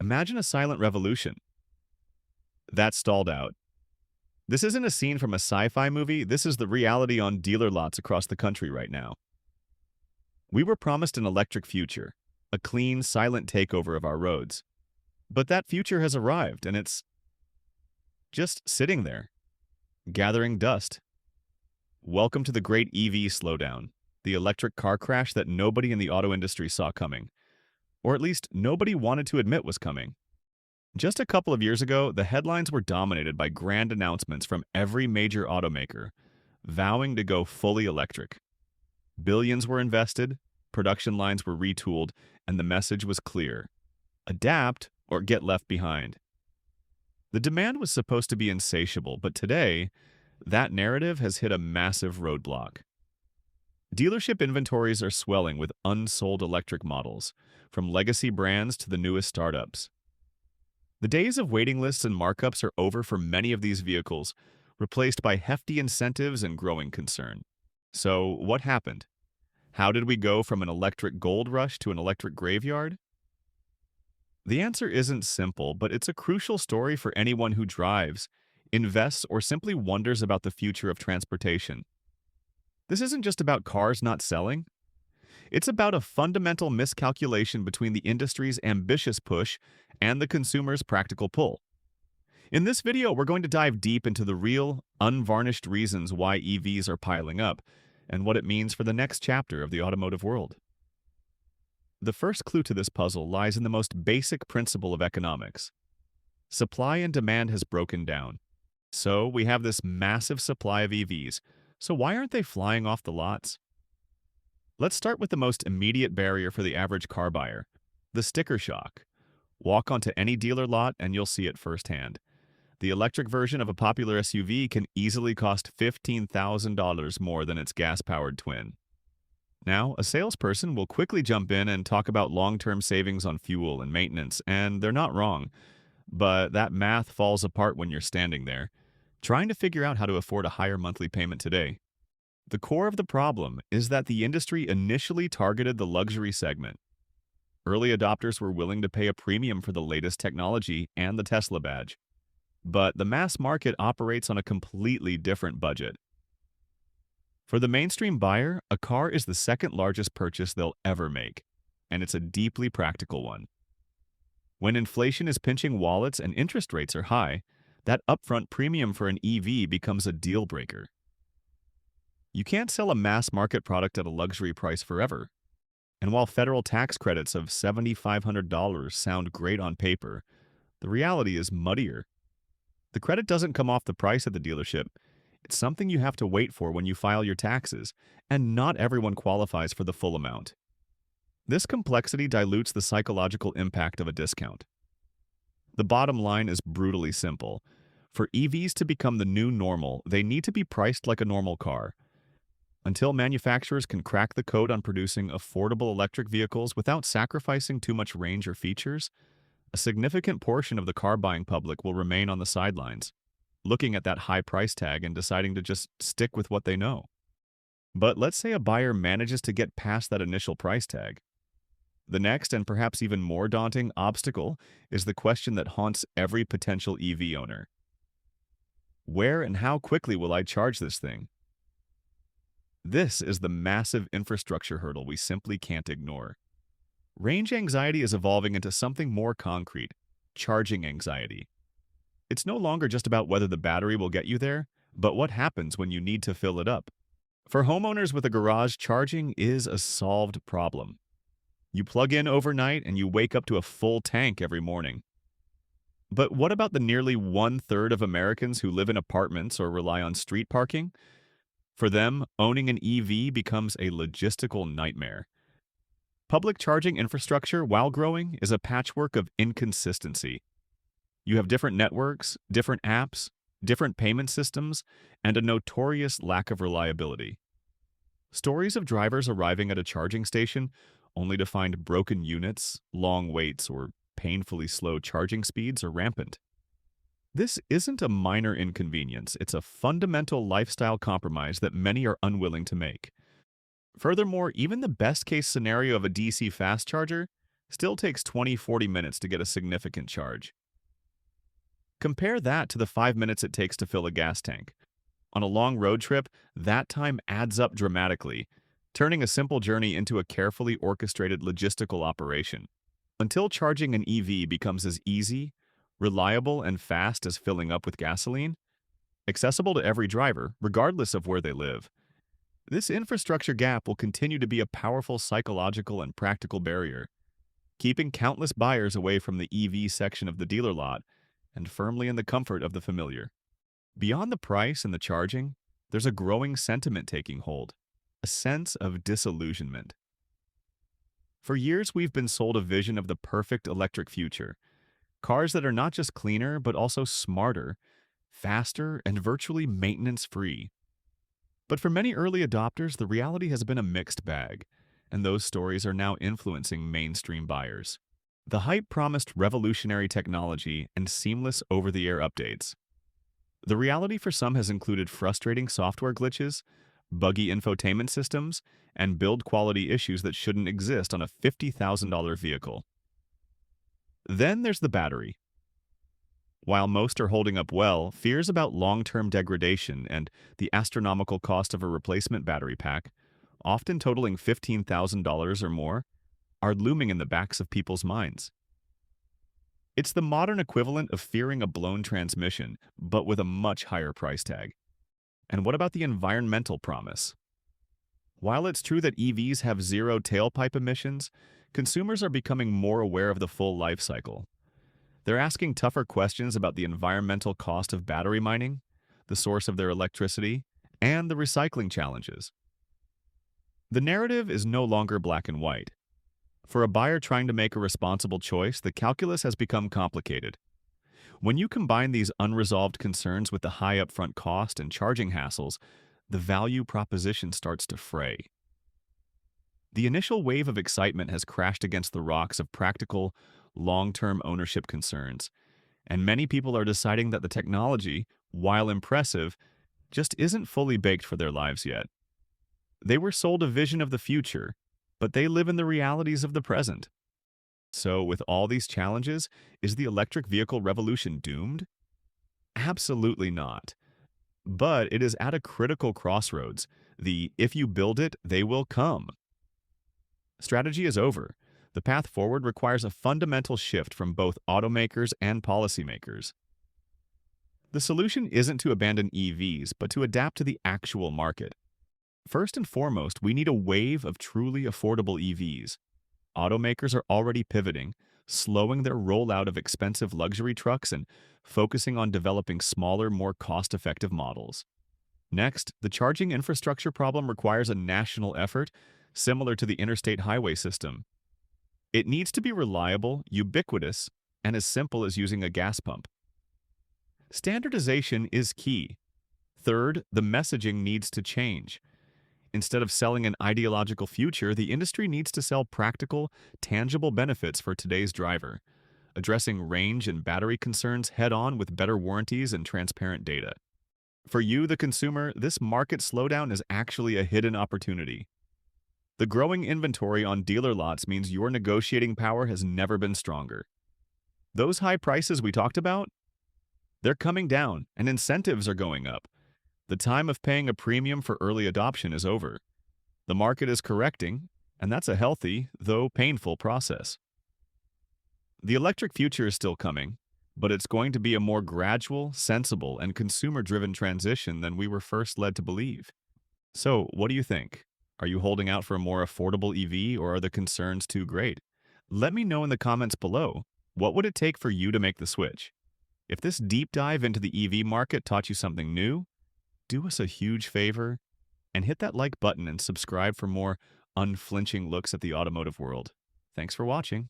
Imagine a silent revolution. That stalled out. This isn't a scene from a sci-fi movie, this is the reality on dealer lots across the country right now. We were promised an electric future, a clean, silent takeover of our roads. But that future has arrived, and it's just sitting there, gathering dust. Welcome to the great EV slowdown, the electric car crash that nobody in the auto industry saw coming, or at least nobody wanted to admit was coming. Just a couple of years ago, the headlines were dominated by grand announcements from every major automaker, vowing to go fully electric. Billions were invested, production lines were retooled, and the message was clear: adapt or get left behind. The demand was supposed to be insatiable, but today, that narrative has hit a massive roadblock. Dealership inventories are swelling with unsold electric models, from legacy brands to the newest startups. The days of waiting lists and markups are over for many of these vehicles, replaced by hefty incentives and growing concern. So, what happened? How did we go from an electric gold rush to an electric graveyard? The answer isn't simple, but it's a crucial story for anyone who drives, invests, or simply wonders about the future of transportation. This isn't just about cars not selling. It's about a fundamental miscalculation between the industry's ambitious push and the consumer's practical pull. In this video, we're going to dive deep into the real, unvarnished reasons why EVs are piling up and what it means for the next chapter of the automotive world. The first clue to this puzzle lies in the most basic principle of economics. Supply and demand has broken down. So we have this massive supply of EVs. So why aren't they flying off the lots? Let's start with the most immediate barrier for the average car buyer, the sticker shock. Walk onto any dealer lot and you'll see it firsthand. The electric version of a popular SUV can easily cost $15,000 more than its gas-powered twin. Now, a salesperson will quickly jump in and talk about long-term savings on fuel and maintenance, and they're not wrong. But that math falls apart when you're standing there, trying to figure out how to afford a higher monthly payment today. The core of the problem is that the industry initially targeted the luxury segment. Early adopters were willing to pay a premium for the latest technology and the Tesla badge. But the mass market operates on a completely different budget. For the mainstream buyer, a car is the second largest purchase they'll ever make, and it's a deeply practical one. When inflation is pinching wallets and interest rates are high, that upfront premium for an EV becomes a deal breaker. You can't sell a mass market product at a luxury price forever. And while federal tax credits of $7,500 sound great on paper, the reality is muddier. The credit doesn't come off the price at the dealership. It's something you have to wait for when you file your taxes, and not everyone qualifies for the full amount. This complexity dilutes the psychological impact of a discount. The bottom line is brutally simple. For EVs to become the new normal, they need to be priced like a normal car. Until manufacturers can crack the code on producing affordable electric vehicles without sacrificing too much range or features, a significant portion of the car-buying public will remain on the sidelines, looking at that high price tag and deciding to just stick with what they know. But let's say a buyer manages to get past that initial price tag. The next, and perhaps even more daunting, obstacle is the question that haunts every potential EV owner. Where and how quickly will I charge this thing? This is the massive infrastructure hurdle we simply can't ignore. Range anxiety is evolving into something more concrete: charging anxiety. It's no longer just about whether the battery will get you there, but what happens when you need to fill it up. For homeowners with a garage, charging is a solved problem. You plug in overnight and you wake up to a full tank every morning. But what about the nearly one-third of Americans who live in apartments or rely on street parking? For them, owning an EV becomes a logistical nightmare. Public charging infrastructure, while growing, is a patchwork of inconsistency. You have different networks, different apps, different payment systems, and a notorious lack of reliability. Stories of drivers arriving at a charging station only to find broken units, long waits, or painfully slow charging speeds are rampant. This isn't a minor inconvenience, it's a fundamental lifestyle compromise that many are unwilling to make. Furthermore, even the best-case scenario of a DC fast charger still takes 20-40 minutes to get a significant charge. Compare that to the 5 minutes it takes to fill a gas tank. On a long road trip, that time adds up dramatically, turning a simple journey into a carefully orchestrated logistical operation. Until charging an EV becomes as easy, reliable, and fast as filling up with gasoline, accessible to every driver, regardless of where they live, this infrastructure gap will continue to be a powerful psychological and practical barrier, keeping countless buyers away from the EV section of the dealer lot and firmly in the comfort of the familiar. Beyond the price and the charging, there's a growing sentiment taking hold, a sense of disillusionment. For years, we've been sold a vision of the perfect electric future, cars that are not just cleaner, but also smarter, faster, and virtually maintenance-free. But for many early adopters, the reality has been a mixed bag, and those stories are now influencing mainstream buyers. The hype promised revolutionary technology and seamless over-the-air updates. The reality for some has included frustrating software glitches, buggy infotainment systems, and build quality issues that shouldn't exist on a $50,000 vehicle. Then there's the battery. While most are holding up well, fears about long-term degradation and the astronomical cost of a replacement battery pack, often totaling $15,000 or more, are looming in the backs of people's minds. It's the modern equivalent of fearing a blown transmission, but with a much higher price tag. And what about the environmental promise? While it's true that EVs have zero tailpipe emissions, consumers are becoming more aware of the full life cycle. They're asking tougher questions about the environmental cost of battery mining, the source of their electricity, and the recycling challenges. The narrative is no longer black and white. For a buyer trying to make a responsible choice, the calculus has become complicated. When you combine these unresolved concerns with the high upfront cost and charging hassles, the value proposition starts to fray. The initial wave of excitement has crashed against the rocks of practical, long-term ownership concerns, and many people are deciding that the technology, while impressive, just isn't fully baked for their lives yet. They were sold a vision of the future, but they live in the realities of the present. So, with all these challenges, is the electric vehicle revolution doomed? Absolutely not. But it is at a critical crossroads. The "if you build it, they will come" strategy is over. The path forward requires a fundamental shift from both automakers and policymakers. The solution isn't to abandon EVs, but to adapt to the actual market. First and foremost, we need a wave of truly affordable EVs. Automakers are already pivoting, slowing their rollout of expensive luxury trucks and focusing on developing smaller, more cost-effective models. Next, the charging infrastructure problem requires a national effort similar to the interstate highway system. It needs to be reliable, ubiquitous, and as simple as using a gas pump. Standardization is key. Third, the messaging needs to change. Instead of selling an ideological future, the industry needs to sell practical, tangible benefits for today's driver, addressing range and battery concerns head-on with better warranties and transparent data. For you, the consumer, this market slowdown is actually a hidden opportunity. The growing inventory on dealer lots means your negotiating power has never been stronger. Those high prices we talked about? They're coming down, and incentives are going up. The time of paying a premium for early adoption is over. The market is correcting, and that's a healthy, though painful, process. The electric future is still coming, but it's going to be a more gradual, sensible, and consumer-driven transition than we were first led to believe. So, what do you think? Are you holding out for a more affordable EV, or are the concerns too great? Let me know in the comments below. What would it take for you to make the switch? If this deep dive into the EV market taught you something new, do us a huge favor and hit that like button and subscribe for more unflinching looks at the automotive world. Thanks for watching.